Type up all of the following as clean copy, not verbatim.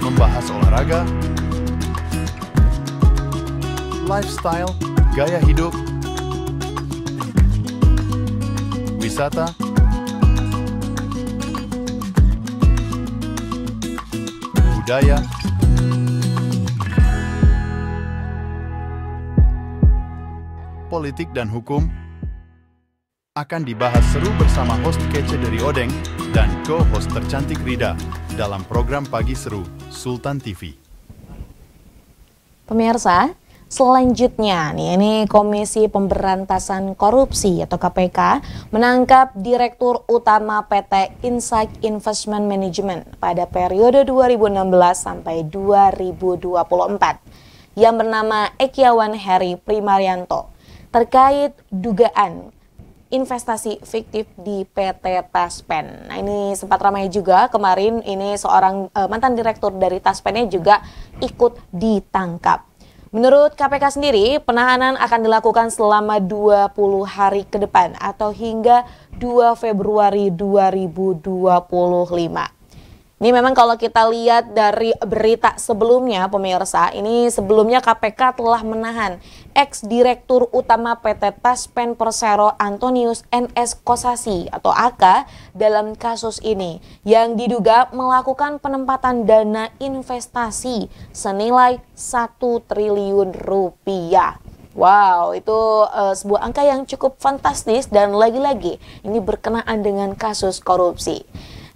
Membahas olahraga, lifestyle, gaya hidup, wisata, budaya, politik dan hukum akan dibahas seru bersama host kece dari Odeng dan co-host tercantik Rida dalam program Pagi Seru Sultan TV. Pemirsa, selanjutnya ini Komisi Pemberantasan Korupsi atau KPK menangkap Direktur Utama PT Insight Investment Management pada periode 2016 sampai 2024 yang bernama Ekiawan Heri Primarianto terkait dugaan investasi fiktif di PT Taspen. Nah, ini sempat ramai juga kemarin, ini seorang mantan direktur dari Taspennya juga ikut ditangkap. Menurut KPK sendiri, penahanan akan dilakukan selama 20 hari ke depan atau hingga 2 Februari 2025. Ini memang kalau kita lihat dari berita sebelumnya, pemirsa, ini sebelumnya KPK telah menahan ex-direktur utama PT Taspen Persero Antonius NS Kosasi atau AK dalam kasus ini yang diduga melakukan penempatan dana investasi senilai 1 triliun rupiah. Wow, itu sebuah angka yang cukup fantastis dan lagi-lagi ini berkenaan dengan kasus korupsi.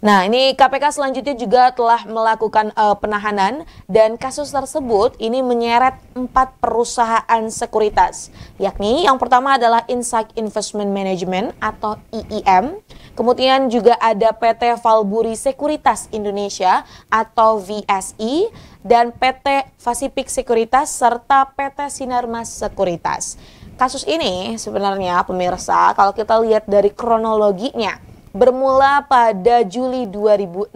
Nah, ini KPK selanjutnya juga telah melakukan penahanan dan kasus tersebut ini menyeret 4 perusahaan sekuritas, yakni yang pertama adalah Insight Investment Management atau IIM, kemudian juga ada PT Valburi Sekuritas Indonesia atau VSI, dan PT Pacific Sekuritas serta PT Sinarmas Sekuritas. Kasus ini sebenarnya pemirsa, kalau kita lihat dari kronologinya, bermula pada Juli 2016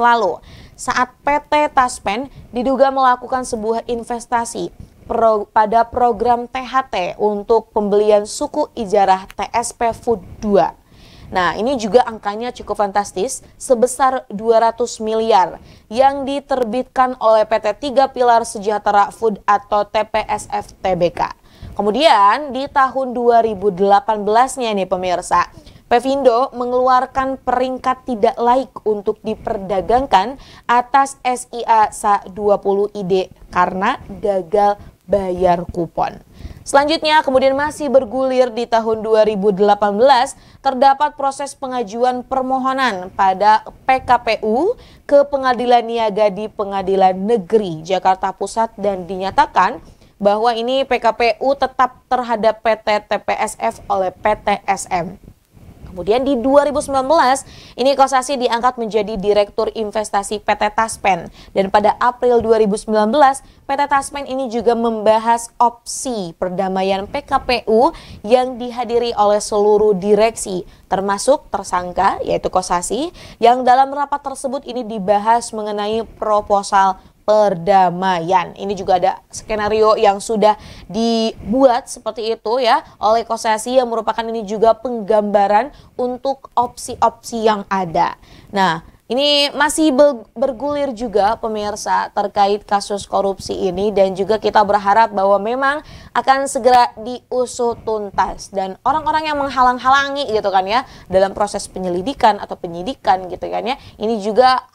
lalu saat PT Taspen diduga melakukan sebuah investasi pada program THT untuk pembelian suku ijarah TSP Food 2. Nah, ini juga angkanya cukup fantastis sebesar 200 miliar yang diterbitkan oleh PT Tiga Pilar Sejahtera Food atau TPSF Tbk. Kemudian di tahun 2018-nya nih pemirsa, Pevindo mengeluarkan peringkat tidak laik untuk diperdagangkan atas SIA SA20 ID karena gagal bayar kupon. Selanjutnya kemudian masih bergulir di tahun 2018 terdapat proses pengajuan permohonan pada PKPU ke Pengadilan Niaga di Pengadilan Negeri Jakarta Pusat dan dinyatakan bahwa ini PKPU tetap terhadap PT TPSF oleh PT SM. Kemudian di 2019, ini Kosasi diangkat menjadi Direktur Investasi PT Taspen. Dan pada April 2019, PT Taspen ini juga membahas opsi perdamaian PKPU yang dihadiri oleh seluruh direksi, termasuk tersangka yaitu Kosasi, yang dalam rapat tersebut ini dibahas mengenai proposal perdamaian. Ini juga ada skenario yang sudah dibuat seperti itu ya oleh Kosasi yang merupakan ini juga penggambaran untuk opsi-opsi yang ada. Nah, ini masih bergulir juga pemirsa terkait kasus korupsi ini dan juga kita berharap bahwa memang akan segera diusut tuntas dan orang-orang yang menghalang-halangi gitu kan ya dalam proses penyelidikan atau penyidikan gitu kan ya ini juga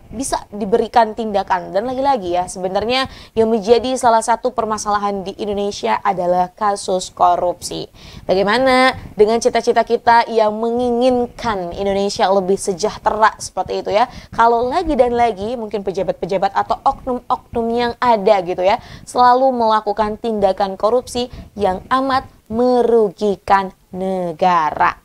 bisa diberikan tindakan. Dan lagi-lagi ya sebenarnya yang menjadi salah satu permasalahan di Indonesia adalah kasus korupsi. Bagaimana dengan cita-cita kita yang menginginkan Indonesia lebih sejahtera seperti itu ya, kalau lagi dan lagi mungkin pejabat-pejabat atau oknum-oknum yang ada gitu ya selalu melakukan tindakan korupsi yang amat merugikan negara.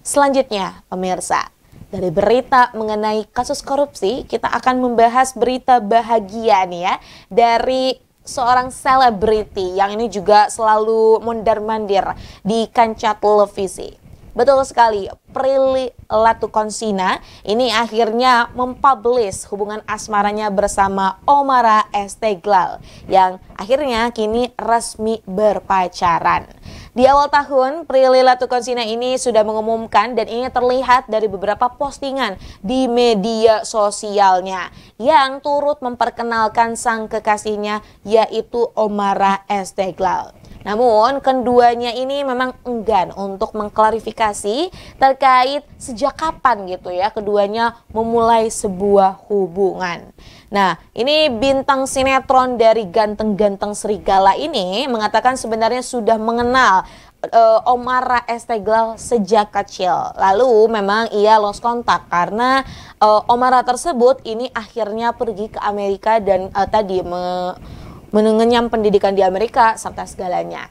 Selanjutnya pemirsa, dari berita mengenai kasus korupsi kita akan membahas berita bahagia nih ya dari seorang selebriti yang ini juga selalu mondar-mandir di kancah televisi. Betul sekali, Prilly Latuconsina ini akhirnya mempublish hubungan asmaranya bersama Omarah Esteglal yang akhirnya kini resmi berpacaran. Di awal tahun, Prilly Latuconsina ini sudah mengumumkan dan ini terlihat dari beberapa postingan di media sosialnya yang turut memperkenalkan sang kekasihnya yaitu Omarah Esteglal. Namun keduanya ini memang enggan untuk mengklarifikasi terkait sejak kapan gitu ya keduanya memulai sebuah hubungan. Nah, ini bintang sinetron dari Ganteng-Ganteng Serigala ini mengatakan sebenarnya sudah mengenal Omarah Esteglal sejak kecil. Lalu memang ia lost kontak karena Omarah tersebut ini akhirnya pergi ke Amerika dan mengenyam pendidikan di Amerika serta segalanya.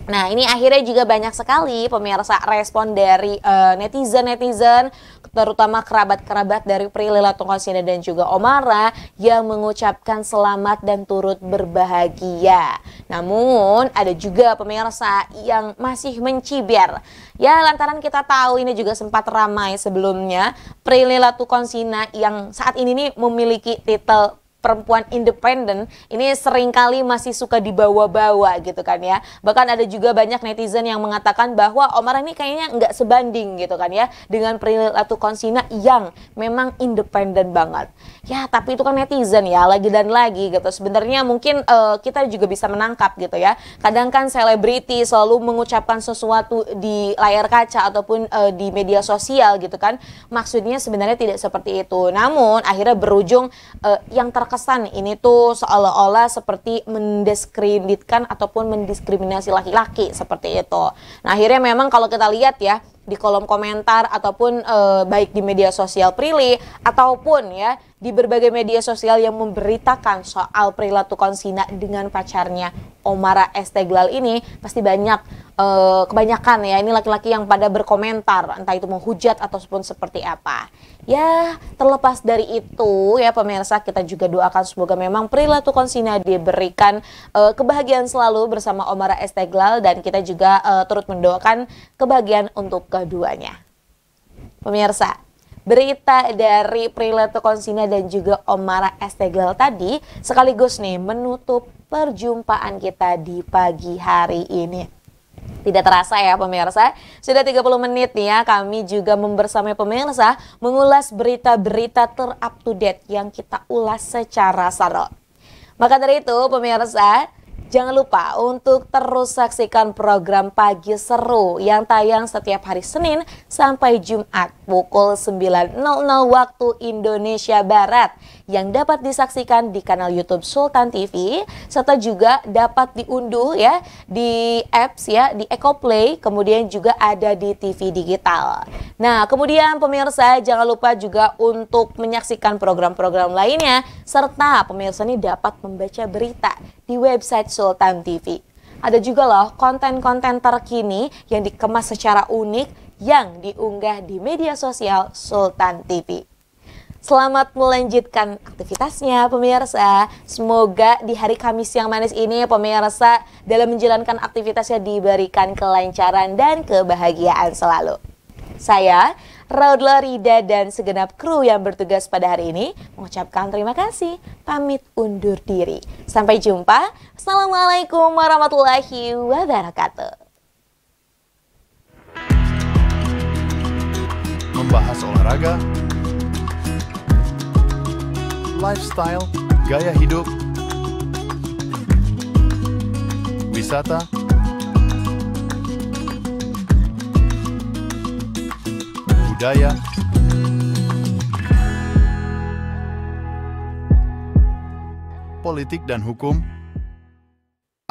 Nah, ini akhirnya juga banyak sekali pemirsa respon dari netizen-netizen, terutama kerabat-kerabat dari Prilly Latuconsina dan juga Omarah yang mengucapkan selamat dan turut berbahagia. Namun ada juga pemirsa yang masih mencibir. Ya, lantaran kita tahu ini juga sempat ramai sebelumnya Prilly Latuconsina yang saat ini nih memiliki titel perempuan independen ini seringkali masih suka dibawa-bawa gitu kan ya. Bahkan ada juga banyak netizen yang mengatakan bahwa Omarah ini kayaknya nggak sebanding gitu kan ya dengan Prilly Latuconsina yang memang independen banget. Ya tapi itu kan netizen ya, lagi dan lagi gitu. Sebenarnya mungkin kita juga bisa menangkap gitu ya. Kadang kan selebriti selalu mengucapkan sesuatu di layar kaca ataupun di media sosial gitu kan. Maksudnya sebenarnya tidak seperti itu. Namun akhirnya berujung yang terkesan ini tuh seolah-olah seperti mendiskreditkan ataupun mendiskriminasi laki-laki seperti itu. Nah akhirnya memang kalau kita lihat ya di kolom komentar ataupun baik di media sosial Prilly ataupun ya di berbagai media sosial yang memberitakan soal Prilly Latuconsina dengan pacarnya Omarah Esteglal ini pasti banyak kebanyakan ya ini laki-laki yang pada berkomentar entah itu menghujat ataupun seperti apa. Ya terlepas dari itu ya pemirsa, kita juga doakan semoga memang Prilly Latuconsina diberikan kebahagiaan selalu bersama Omarah Esteglal dan kita juga turut mendoakan kebahagiaan untuk keduanya. Pemirsa, berita dari Prilly Latuconsina dan juga Omarah Esteglal tadi sekaligus nih menutup perjumpaan kita di pagi hari ini. Tidak terasa ya pemirsa, sudah 30 menit nih ya kami juga membersamai pemirsa mengulas berita-berita ter-up to date yang kita ulas secara seru. Maka dari itu pemirsa, jangan lupa untuk terus saksikan program Pagi Seru yang tayang setiap hari Senin sampai Jumat pukul 9.00 waktu Indonesia Barat yang dapat disaksikan di kanal YouTube Sultan TV serta juga dapat diunduh ya di apps ya di Ekoplay, kemudian juga ada di TV digital. Nah, kemudian pemirsa jangan lupa juga untuk menyaksikan program-program lainnya serta pemirsa ini dapat membaca berita di website Sultan TV. Ada juga loh konten-konten terkini yang dikemas secara unik yang diunggah di media sosial Sultan TV. Selamat melanjutkan aktivitasnya pemirsa. Semoga di hari Kamis yang manis ini pemirsa dalam menjalankan aktivitasnya diberikan kelancaran dan kebahagiaan selalu. Saya Raudla Rida dan segenap kru yang bertugas pada hari ini mengucapkan terima kasih, pamit undur diri. Sampai jumpa. Assalamualaikum warahmatullahi wabarakatuh. Membahas olahraga, lifestyle, gaya hidup, wisata, budaya, politik dan hukum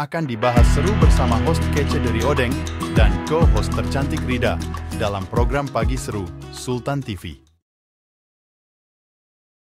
akan dibahas seru bersama host kece dari Odeng dan co-host tercantik Rida dalam program Pagi Seru Sultan TV.